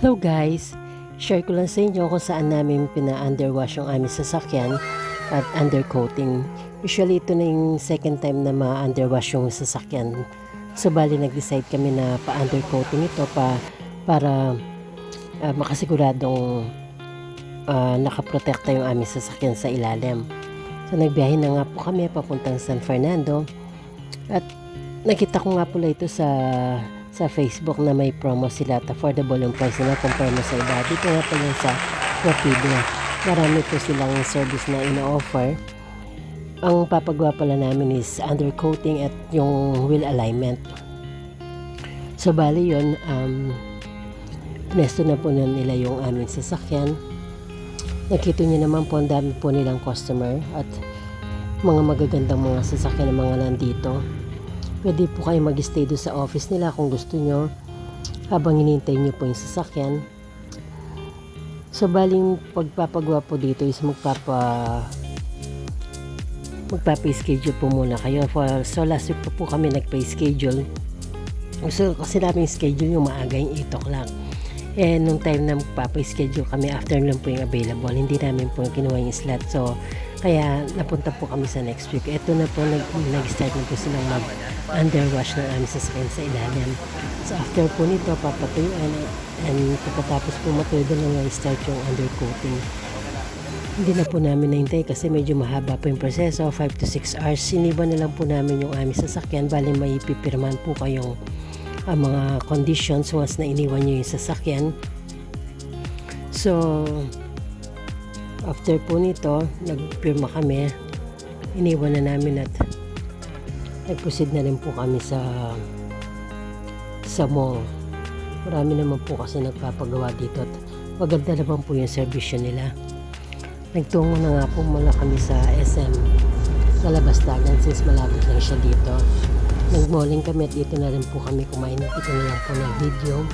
Hello guys! Share ko lang sa inyo kung saan namin pina-underwash yung aming sasakyan at undercoating. Usually ito na yung second time na ma-underwash yung sasakyan. So bali nag-decide kami na pa-undercoating ito para makasiguradong nakaprotekta yung aming sasakyan sa ilalim. So nagbiyahe na nga po kami papuntang San Fernando at nakita ko nga pala ito sa Facebook na may promo sila at affordable yung price nila compare mo sa iba. Dito nga pala sa Rapido. Marami po silang service na ina-offer. Ang papagawa pala namin is undercoating at yung wheel alignment. So bali yun, pinesto na po na nila yung aming sasakyan. Nakita nyo naman po ang dami po nilang customer at mga magagandang mga sasakyan ng mga nandito. Pwede po kayo mag-stay doon sa office nila kung gusto nyo habang hinihintay nyo po yung sasakyan. So baling pagpapagawa po dito is magpapa-schedule po muna kayo. So last week po kami nagpa-schedule. So kasi namin schedule yung maaga yung 8 o'clock. And nung time na magpapa-schedule kami, afternoon lang po yung available. Hindi namin po kinuha yung slot. So kaya napunta po kami sa next week. Ito na po, nag-start na po silang mag-underwash ng aming sasakyan sa ilalim. So after po nito, papatuyuan and pagkatapos po matuyo doon lang start yung undercoating. Hindi na po namin nahintay kasi medyo mahaba po yung proseso, 5 to 6 hours. Siniba na lang po namin yung aming sasakyan. Bali may pipirman po kayong mga conditions once na iniwan nyo yung sasakyan. So after po nito, nagpirma kami, iniwan na namin at nag-proceed na rin po kami sa mall. Marami naman po kasi nagpapagawa dito at maganda naman po yung servisyo nila. Nagtungo na nga po mula kami sa SM Kalabasdagan since malapit lang siya dito. Nag-malling kami at dito na rin po kami kumain. Dito na lang po ng video.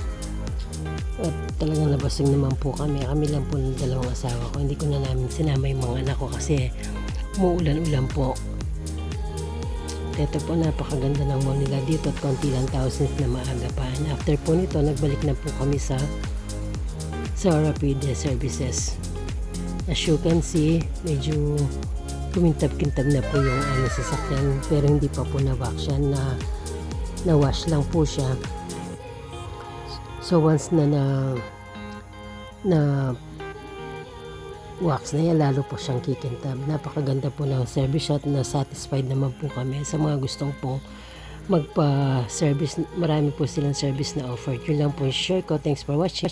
At talagang nabasing naman po kami. Kami lang po ng dalawang asawa ko. Hindi ko na namin sinama yung mga anak ko kasi umuulan-ulan po. Ito po, napakaganda ng mall nila dito at konti lang tao since na maaga pa. And after po nito, nagbalik na po kami sa Rapid Services. As you can see, medyo kumintab-kintab na po yung sasakyan pero hindi pa po na-wax siya, na-wash lang po siya. So once na wax na yan, lalo po siyang kikintab. Napakaganda po ng service at na satisfied naman po kami. Sa mga gustong po magpa-service, marami po silang service na offer. Yun lang po share ko. Thanks for watching.